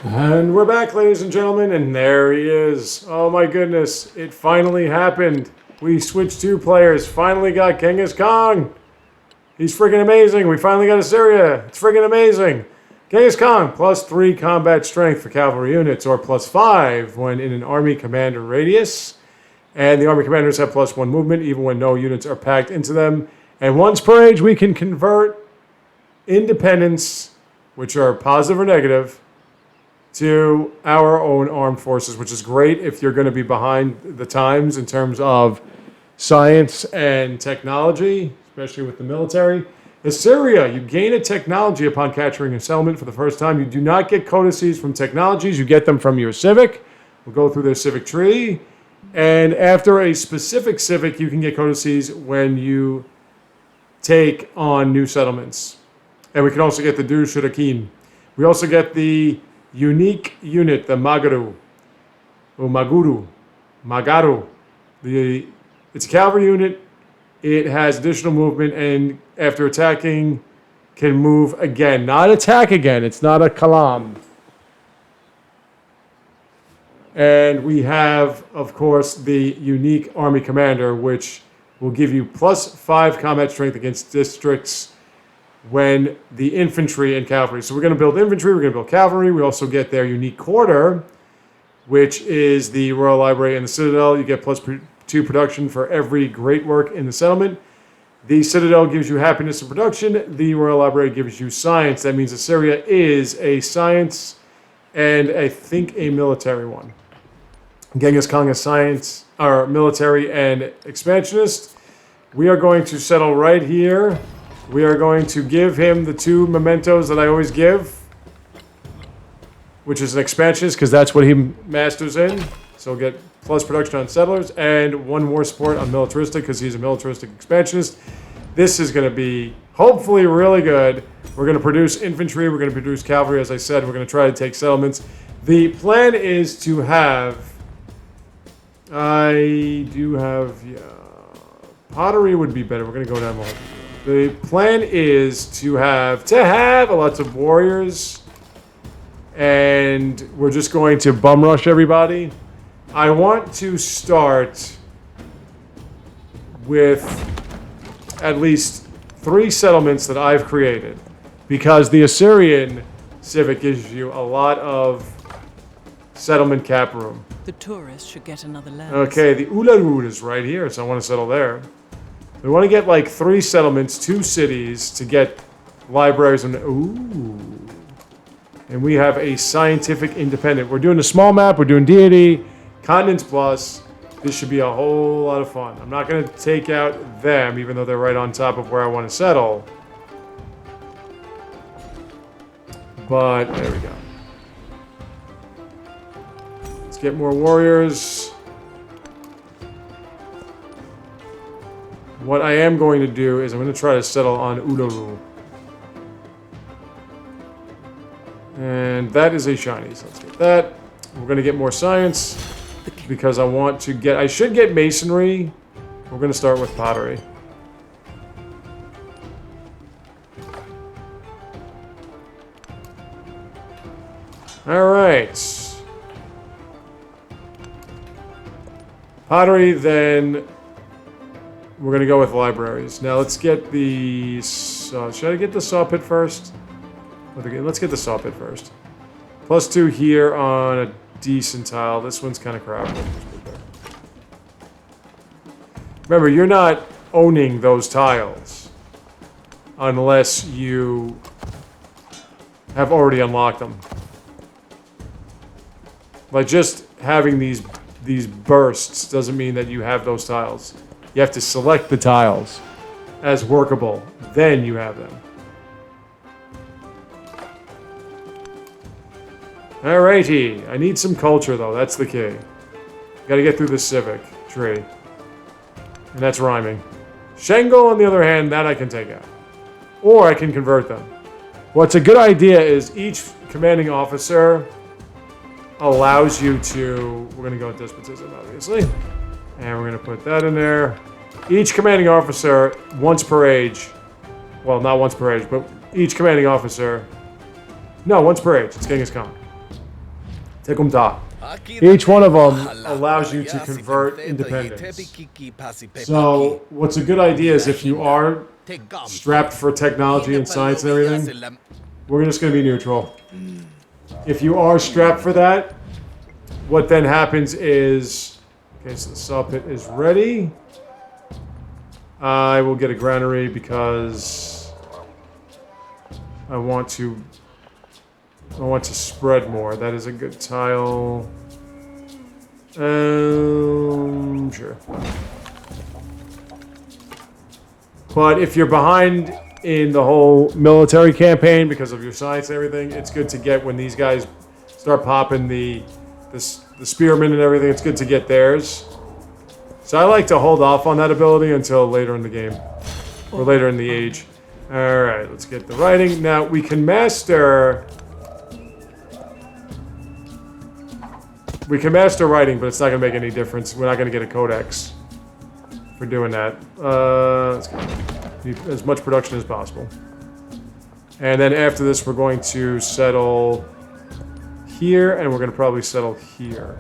And we're back, ladies and gentlemen, and there he is. Oh my goodness, it finally happened. We switched two players, finally got Genghis Khan. He's freaking amazing. We finally got Assyria. It's freaking amazing. Genghis Khan, +3 combat strength for cavalry units, or +5 when in an army commander radius. And the army commanders have +1 movement, even when no units are packed into them. And once per age, we can convert independents, which are positive or negative, to our own armed forces, which is great if you're going to be behind the times in terms of science and technology, especially with the military. Assyria, you gain a technology upon capturing a settlement for the first time. You do not get codices from technologies. You get them from your civic. We'll go through their civic tree. And after a specific civic, you can get codices when you take on new settlements. And we can also get the Du Shurakin. We also get the unique unit, the Magaru, or Magaru. It's a cavalry unit. It has additional movement, and after attacking, can move again. Not attack again. It's not a kalam. And we have, of course, the unique army commander, which will give you +5 combat strength against districts when the infantry and cavalry. So we're going to build infantry, we're going to build cavalry. We also get their unique quarter, which is the Royal Library and the Citadel. You get +2 production for every great work in the settlement. The Citadel gives you happiness and production. The Royal Library gives you science. That means Assyria is a science and I think a military one. Genghis Khan is science, or military and expansionist. We are going to settle right here. We are going to give him the 2 mementos that I always give, which is an expansionist, because that's what he masters in. So we'll get plus production on settlers, and 1 more support on militaristic, because he's a militaristic expansionist. This is going to be, hopefully, really good. We're going to produce infantry, we're going to produce cavalry, as I said. We're going to try to take settlements. The plan is to have, pottery would be better. We're going to go down more. The plan is to have lots of warriors, and we're just going to bum rush everybody. I want to start with at least 3 settlements that I've created, because the Assyrian civic gives you a lot of settlement cap room. The tourists should get another lens. Okay, the Ularud is right here, so I want to settle there. We want to get like 3 settlements, 2 cities to get libraries and and we have a scientific independent. We're doing a small map. We're doing deity, continents plus. This should be a whole lot of fun. I'm not going to take out them, even though they're right on top of where I want to settle. But there we go. Let's get more warriors. What I am going to do is I'm going to try to settle on Uluru. And that is a shiny, so let's get that. We're going to get more science because I want to get... I should get masonry. We're going to start with pottery. Alright. Pottery, then... We're going to go with libraries. Now let's get the... should I get the saw pit first? Let's get the saw pit first. +2 here on a decent tile. This one's kind of crap. Remember, you're not owning those tiles unless you have already unlocked them. Like, just having these bursts doesn't mean that you have those tiles. You have to select the tiles as workable. Then you have them. Alrighty. I need some culture, though. That's the key. Gotta get through the civic tree. And that's rhyming. Shango, on the other hand, that I can take out. Or I can convert them. What's a good idea is each commanding officer allows you to... We're going to go with despotism, obviously. And we're going to put that in there. Each commanding officer, once per age... Well, not once per age, but each commanding officer... No, once per age. It's Genghis Khan. Tekumta. Each one of them allows you to convert independence. So what's a good idea is if you are strapped for technology and science and everything, we're just going to be neutral. If you are strapped for that, what then happens is, okay, so the saw pit is ready. I will get a granary because I want to spread more. That is a good tile. Sure. But if you're behind in the whole military campaign because of your science and everything, it's good to get when these guys start popping the spearmen and everything, it's good to get theirs. So I like to hold off on that ability until later in the game. Or later in the age. Alright, let's get the writing. Now, we can master... We can master writing, but it's not going to make any difference. We're not going to get a codex for doing that. Let's get as much production as possible. And then after this, we're going to settle here, and we're going to probably settle here.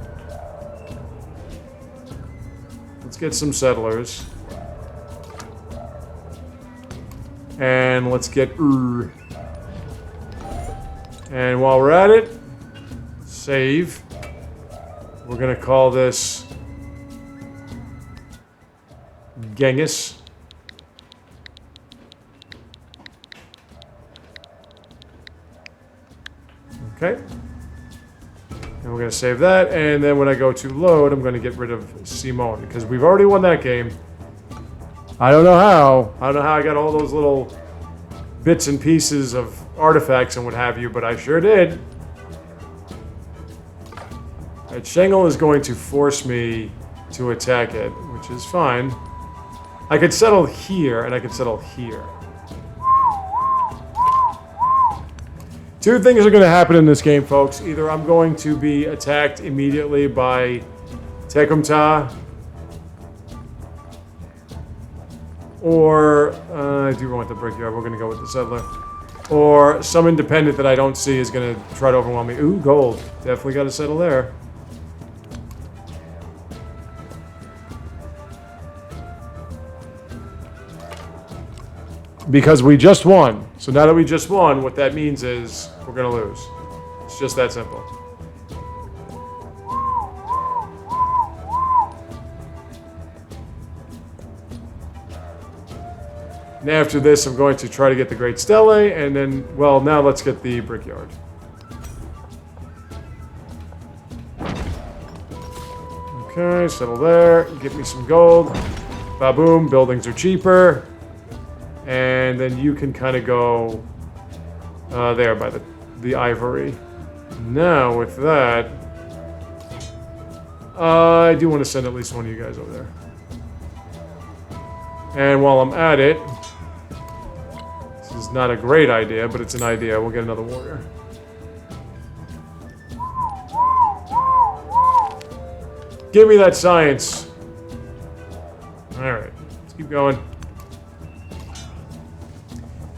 Let's get some settlers. And let's get Ur. And while we're at it, save. We're going to call this Genghis. Okay. And we're going to save that. And then when I go to load, I'm going to get rid of Simone because we've already won that game. I don't know how. I don't know how I got all those little bits and pieces of artifacts and what have you, but I sure did. Right, Shangle is going to force me to attack it, which is fine. I could settle here, and I could settle here. Two things are going to happen in this game, folks. Either I'm going to be attacked immediately by Tekumta, or I do want the brickyard. We're going to go with the settler. Or some independent that I don't see is going to try to overwhelm me. Ooh, gold. Definitely got to settle there. Because we just won. So now that we just won, what that means is we're going to lose. It's just that simple. And after this, I'm going to try to get the Great Stele, and then, well, now let's get the Brickyard. Okay, settle there. Get me some gold. Ba-boom, buildings are cheaper. And then you can kind of go there by the ivory. Now, with that, I do want to send at least one of you guys over there. And while I'm at it, this is not a great idea, but it's an idea. We'll get another warrior. Give me that science. Alright, let's keep going.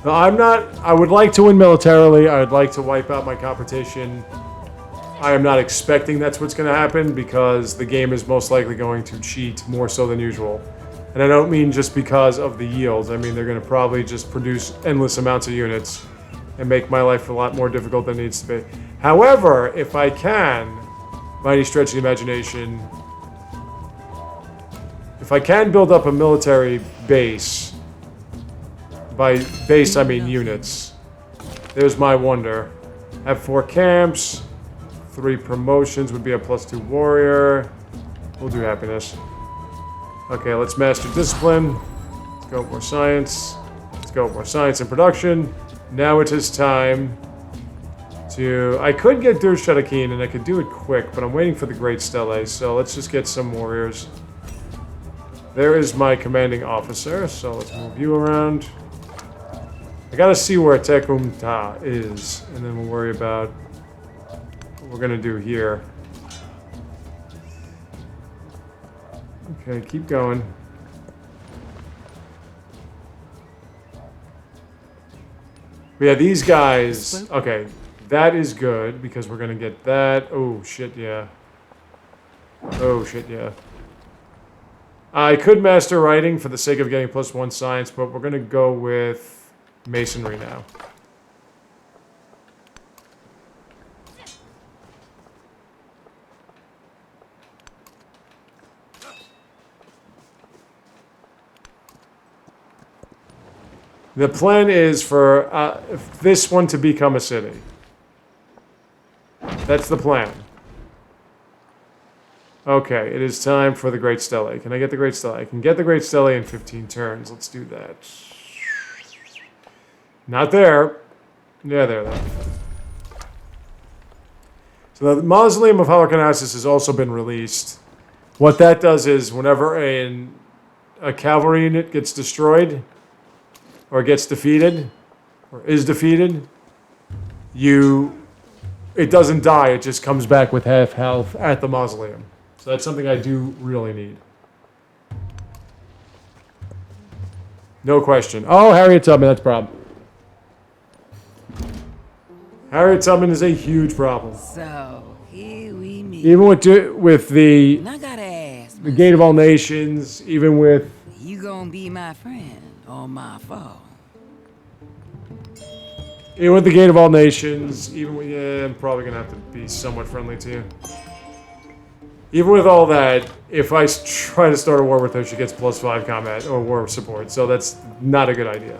No, I would like to win militarily. I would like to wipe out my competition. I am not expecting that's what's going to happen because the game is most likely going to cheat more so than usual. And I don't mean just because of the yields. I mean they're going to probably just produce endless amounts of units and make my life a lot more difficult than it needs to be. However, if I can, by any stretch of the imagination, if I can build up a military base, by base I mean units, there's my wonder. Have 4 camps, 3 promotions would be a +2 warrior. We'll do happiness. Okay, let's master discipline. Let's go with more science. Let's go with more science and production. Now it is time to... I could get Dur Shadakin and I could do it quick, but I'm waiting for the Great Stele, so let's just get some warriors. There is my commanding officer, so let's move you around. I gotta see where Tekumta is, and then we'll worry about what we're gonna do here. Okay, keep going. But yeah, these guys... Okay, That is good, because we're going to get that. Oh, shit, yeah. Oh, shit, yeah. I could master writing for the sake of getting +1 science, but we're going to go with masonry now. The plan is for this one to become a city. That's the plan. Okay, it is time for the Great Stele. Can I get the Great Stele? I can get the Great Stele in 15 turns. Let's do that. Not there. Yeah, there. So the Mausoleum of Halicarnassus has also been released. What that does is whenever a cavalry unit gets destroyed, or gets defeated, or is defeated, it doesn't die, it just comes back with half health at the Mausoleum. So that's something I do really need. No question. Oh, Harriet Tubman, that's a problem. Harriet Tubman is a huge problem. So, here we meet. Even with the And I gotta ask, the Gate of All Nations, even with... you gonna be my friend or my foe? Even with the Gate of All Nations, even with... Yeah, I'm probably going to have to be somewhat friendly to you. Even with all that, if I try to start a war with her, she gets +5 combat or war support. So that's not a good idea.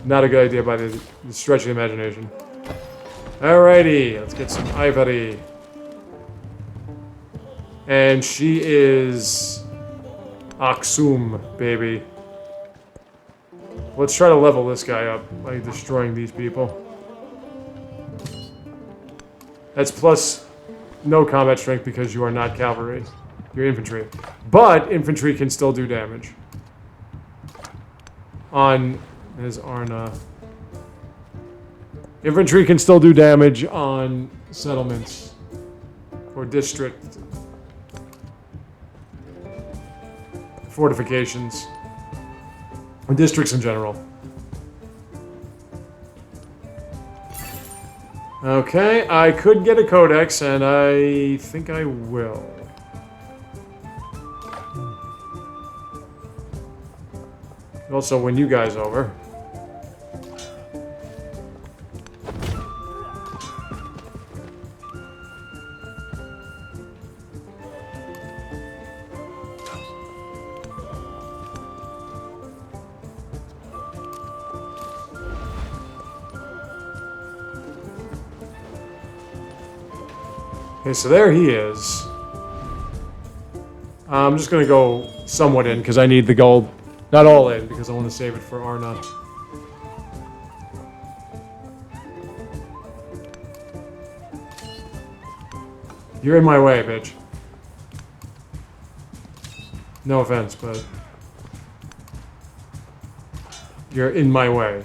Not a good idea by the stretch of the imagination. Alrighty, let's get some ivory. And she is Aksum, baby. Let's try to level this guy up by destroying these people. That's plus no combat strength because you are not cavalry. You're infantry. But infantry can still do damage. There's Arna. Infantry can still do damage on settlements or district fortifications. Or districts in general. Okay, I could get a codex, and I think I will. Also win you guys over. Okay, so there he is. I'm just going to go somewhat in because I need the gold. Not all in because I want to save it for Arna. You're in my way, bitch. No offense, but... you're in my way.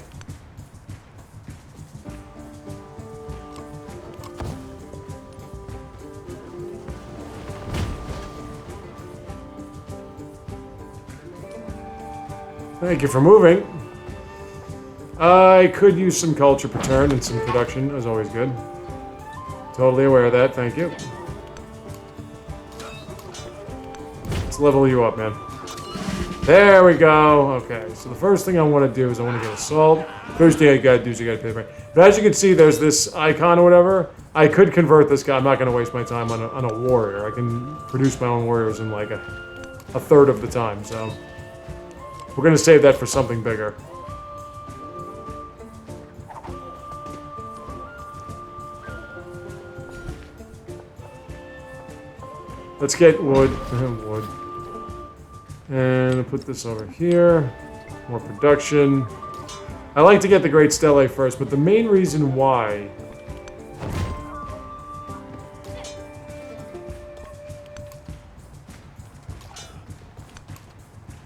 Thank you for moving. I could use some culture per turn and some production. That was always good. Totally aware of that. Thank you. Let's level you up, man. There we go. Okay, so the first thing I want to do is I want to get assault. First thing I gotta do is I gotta pay the rent. But as you can see, there's this icon or whatever. I could convert this guy. I'm not gonna waste my time on a warrior. I can produce my own warriors in like a third of the time, so... we're going to save that for something bigger. Let's get wood. Wood. And I'll put this over here. More production. I like to get the Great Stele first, but the main reason why...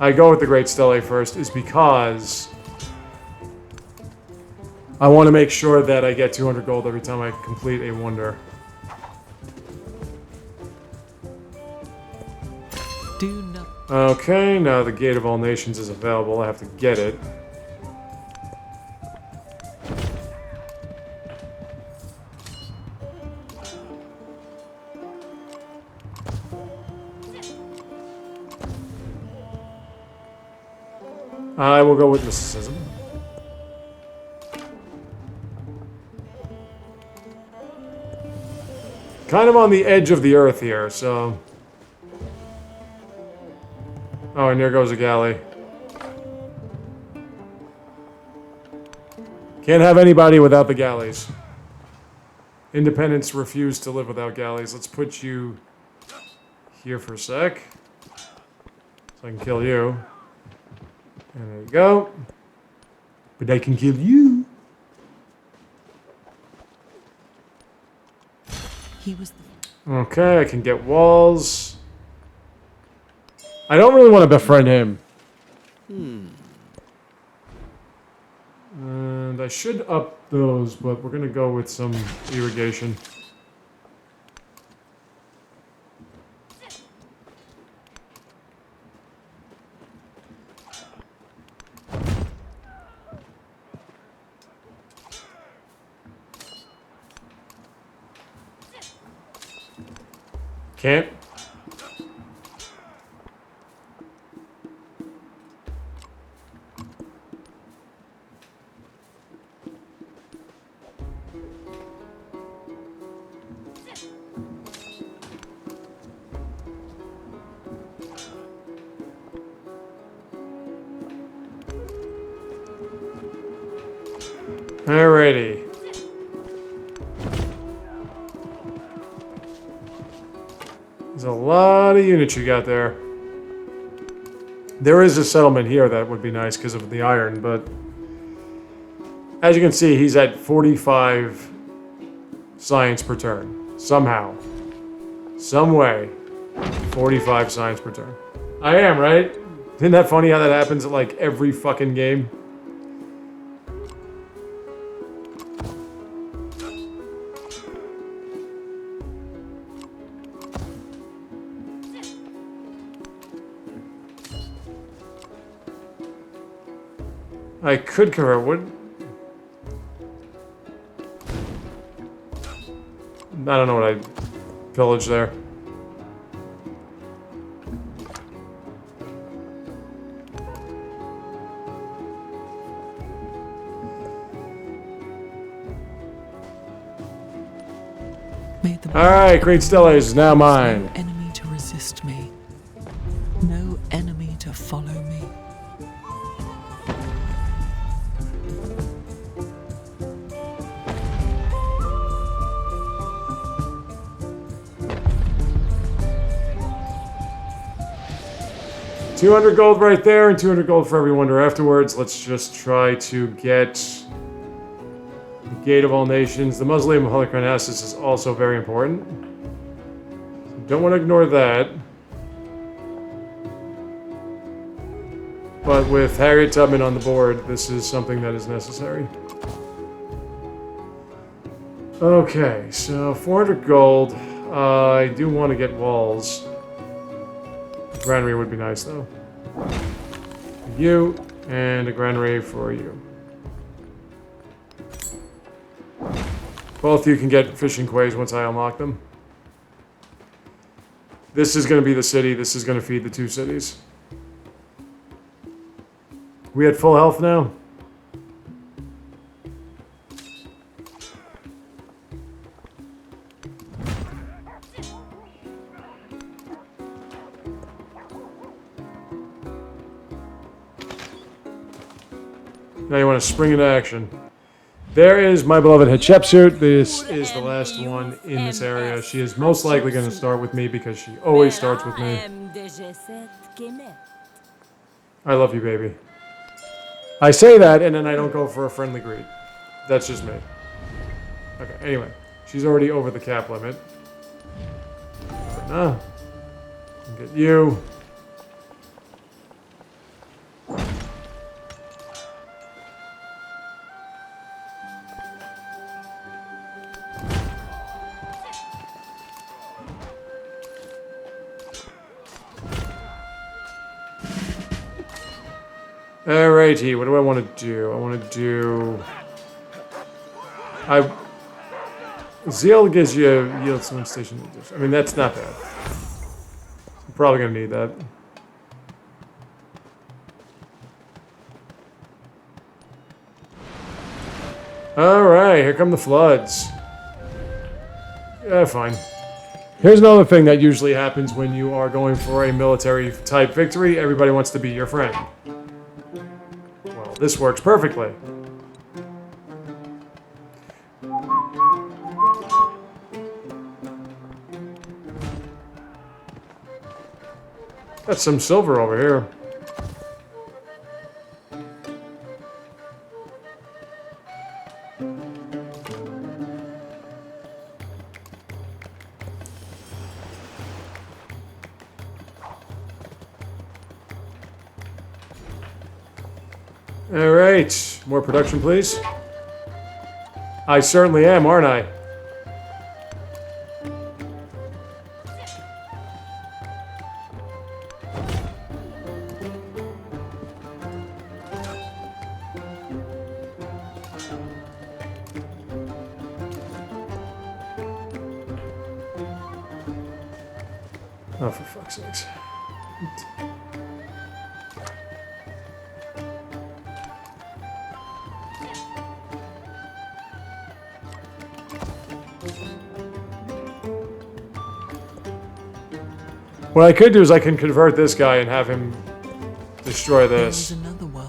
I go with the Great Stele first is because I want to make sure that I get 200 gold every time I complete a wonder. Do not. Okay, now the Gate of All Nations is available. I have to get it. I will go with mysticism. Kind of on the edge of the earth here, so... Oh, and there goes a galley. Can't have anybody without the galleys. Independents refuse to live without galleys. Let's put you here for a sec. So I can kill you. And there you go. But I can kill you. He was the Okay, I can get walls. I don't really want to befriend him. And I should up those, but we're going to go with some irrigation. Can't. Alrighty. There's a lot of units you got there. There is a settlement here that would be nice because of the iron, but as you can see, he's at 45 science per turn. Somehow. Some way. 45 science per turn. I am, right? Isn't that funny how that happens at like every fucking game? I could convert wood. I don't know what I pillaged there. Alright, Great Stella is now mine. No enemy to resist me. No enemy to follow me. $200 gold right there, and 200 gold for every wonder afterwards. Let's just try to get the Gate of All Nations. The Mausoleum of Holy Crown-Assis is also very important. So don't want to ignore that. But with Harriet Tubman on the board, this is something that is necessary. Okay, so 400 gold. I do want to get walls. A granary would be nice, though. You, and a granary for you. Both you can get fishing quays once I unlock them. This is going to be the city. This is going to feed the two cities. We at full health now? Now you want to spring into action. There is my beloved Hatshepsut. This is the last one in this area. She is most likely going to start with me because she always starts with me. I love you, baby. I say that, and then I don't go for a friendly greet. That's just me. Okay, anyway. She's already over the cap limit. Now, get you. Alrighty, what do I want to do? I want to do... Zeal gives you yield summon station. I mean, that's not bad. I'm probably going to need that. Alright, here come the floods. Yeah, fine. Here's another thing that usually happens when you are going for a military-type victory. Everybody wants to be your friend. Well, this works perfectly. Got some silver over here. Alright, more production, please. I certainly am, aren't I? Oh, for fuck's sakes. What I could do is I can convert this guy and have him destroy There this. is another world.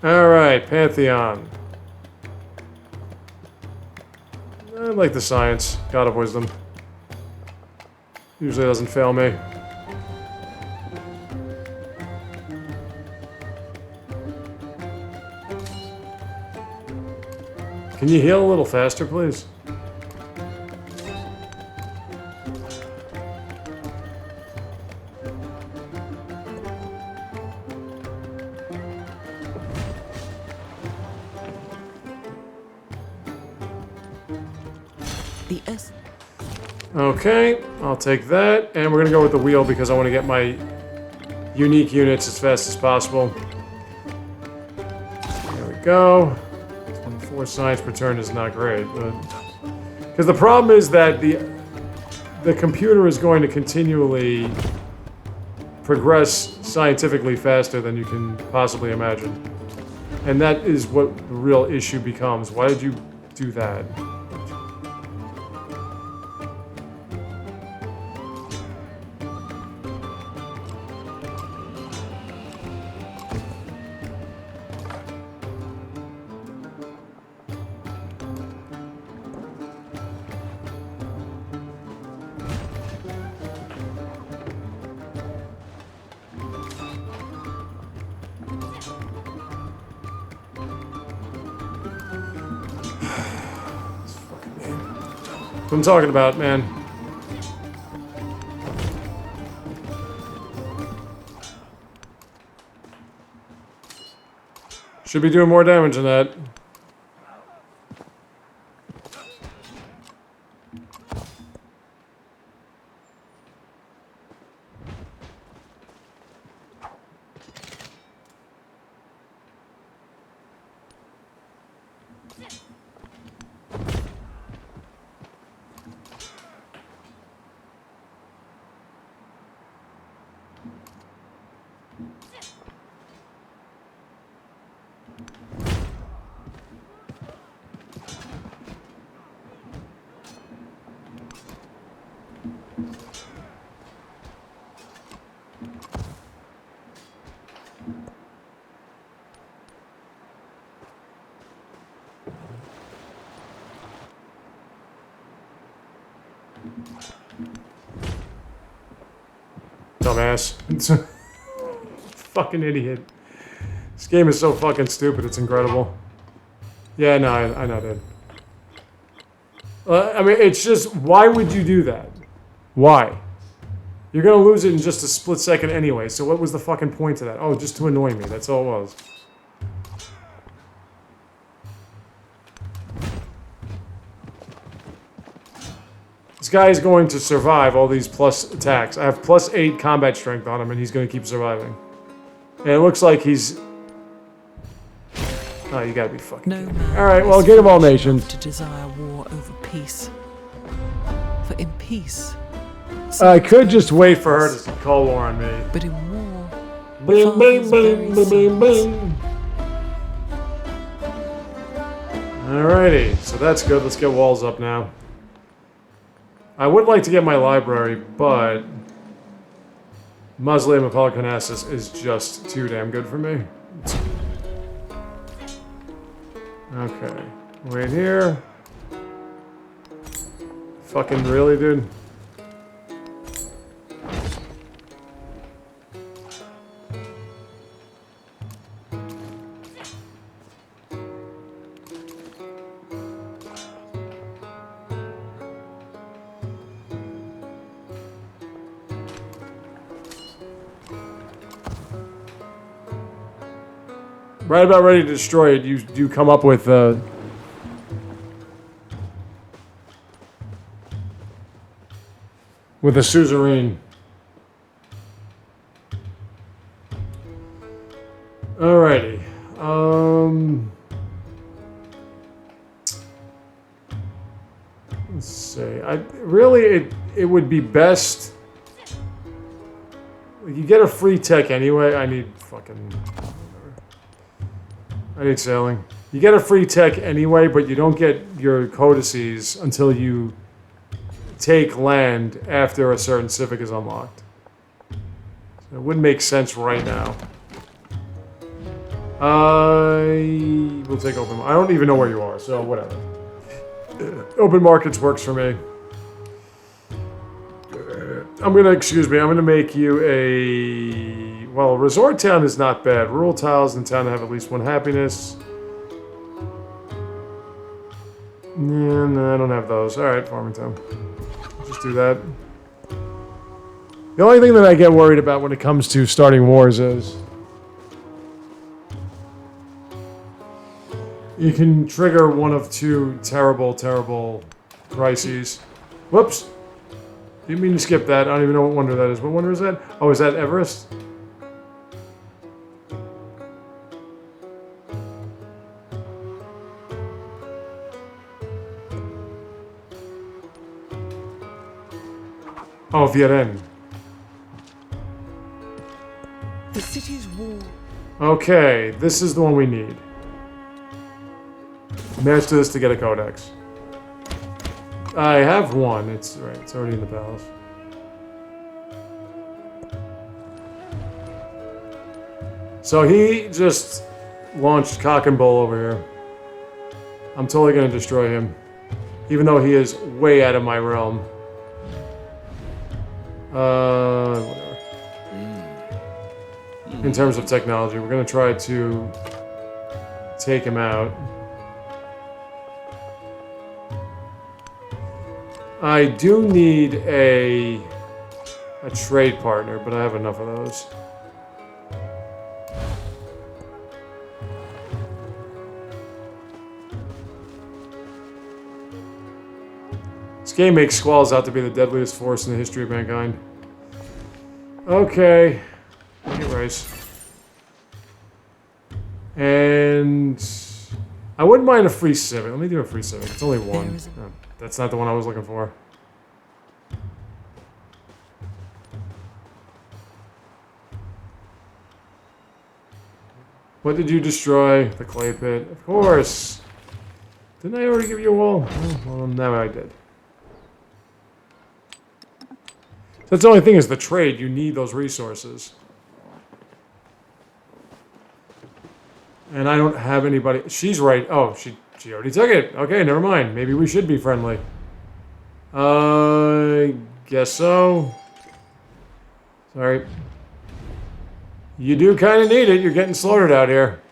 Alright, Pantheon. I like the science. God of Wisdom. Usually doesn't fail me. Can you heal a little faster, please? The S. Okay, I'll take that. And we're gonna go with the wheel because I want to get my unique units as fast as possible. There we go. 24 science per turn is not great, but... Because the problem is that the computer is going to continually progress scientifically faster than you can possibly imagine. And that is what the real issue becomes. Why did you do that? What I'm talking about, man. Should be doing more damage than that. Dumbass. Fucking idiot. This game is so fucking stupid, it's incredible. Yeah, no, I know, dude. I mean, it's just, why would you do that? Why? You're gonna lose it in just a split second anyway, so what was the fucking point of that? Oh, just to annoy me, that's all it was. This guy is going to survive all these plus attacks. I have plus 8 combat strength on him, and he's going to keep surviving. And it looks like he's... Oh, you gotta be fucking No kidding me. man Alright, well, is Gate of All foolish Nations. enough to desire war over peace. For in peace, I could just wait for her to call war on me. but in war, Bing, bing, fathers bing, bury bing, bing, sons. bing. Alrighty, so that's good. Let's get walls up now. I would like to get my library, but Mausoleum of Halicarnassus is just too damn good for me. Okay, wait here. Fucking really, dude? Right about ready to destroy it, you come up with a suzerain. Alrighty. Let's see. It would be best. You get a free tech anyway. I need sailing. You get a free tech anyway, but you don't get your codices until you take land after a certain civic is unlocked. So it wouldn't make sense right now. I will take open. I don't even know where you are, so whatever. Open markets works for me. I'm gonna make you a... Well, resort town is not bad. Rural tiles in town have at least 1 happiness. Yeah, no, I don't have those. Alright, farming town. Just do that. The only thing that I get worried about when it comes to starting wars is... you can trigger one of 2 terrible, terrible crises. Whoops! Didn't mean to skip that. I don't even know what wonder that is. What wonder is that? Oh, is that Everest? Oh, VII. the city's wall. Okay, this is the one we need. Match this to get a codex. I have one. It's right. It's already in the palace. So he just launched cock and bull over here. I'm totally gonna destroy him, even though he is way out of my realm. Whatever. In terms of technology, we're gonna try to take him out. I do need a trade partner, but I have enough of those. This game makes squalls out to be the deadliest force in the history of mankind. Okay. Get rice. And I wouldn't mind a free civic. Let me do a free civic. It's only one. Oh, that's not the one I was looking for. What did you destroy? The clay pit. Of course. Didn't I already give you a wall? Oh, well, now I did. That's the only thing is the trade. You need those resources. And I don't have anybody. She's right. Oh, she already took it. Okay, never mind. Maybe we should be friendly. Guess so. Sorry. You do kind of need it. You're getting slaughtered out here.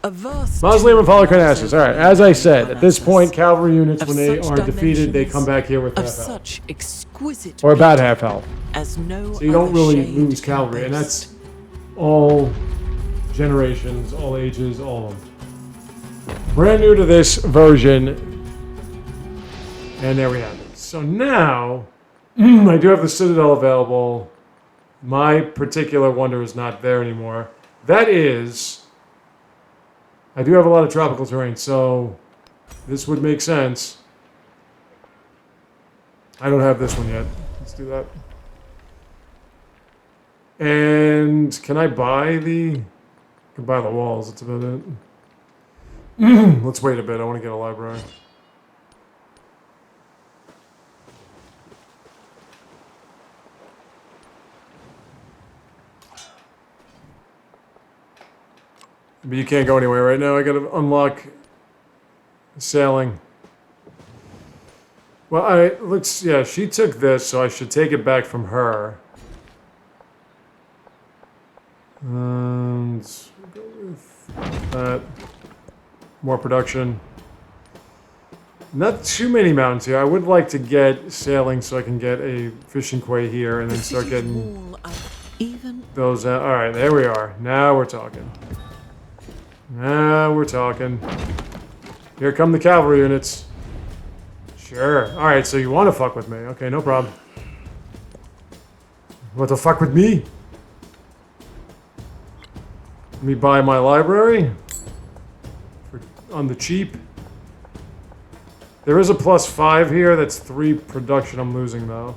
A vast Mausoleum of Halicarnassus. All right, as I said, at this point, Halicarnassus, cavalry units, of when they such are defeated, they dimensions, come back here with of half health. such extreme exquisite Or about beauty, half health. as no So you don't other really shade lose can cavalry, and boast. that's all generations, all ages, all of them. Brand new to this version, and there we have it. So now, I do have the Citadel available. My particular wonder is not there anymore. That is, I do have a lot of tropical terrain, so this would make sense. I don't have this one yet. Let's do that. And can I buy the... I can buy the walls. That's about it. Let's wait a bit. I want to get a library. But you can't go anywhere right now. I gotta unlock sailing. Well, yeah, she took this, so I should take it back from her. And go with that. More production. Not too many mountains here. I would like to get sailing so I can get a fishing quay here and then start getting those out. Alright, there we are. Now we're talking. Now we're talking. Here come the cavalry units. Sure. Alright, so you want to fuck with me. Okay, no problem. Want to fuck with me? Let me buy my library. On the cheap. There is a +5 here. That's 3 production I'm losing, though.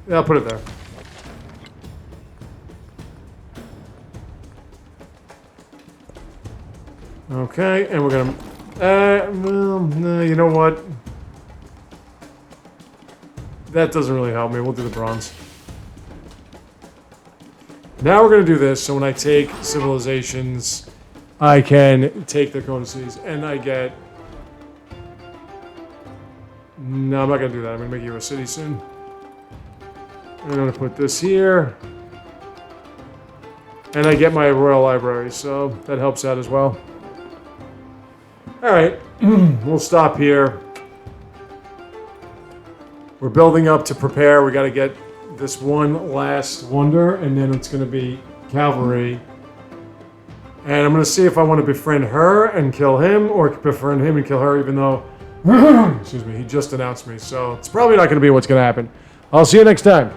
Yeah, I'll put it there. Okay, and we're gonna... well, no, you know what? That doesn't really help me. We'll do the bronze. Now we're gonna do this, so when I take civilizations, I can take their codices, and I get... No, I'm not gonna do that. I'm gonna make you a city soon. I'm gonna put this here. And I get my royal library, so that helps out as well. Alright, we'll stop here. We're building up to prepare. We gotta get this one last wonder, and then it's gonna be cavalry. And I'm gonna see if I want to befriend her and kill him, or befriend him and kill her, even though, excuse me, he just announced me. So it's probably not gonna be what's gonna happen. I'll see you next time.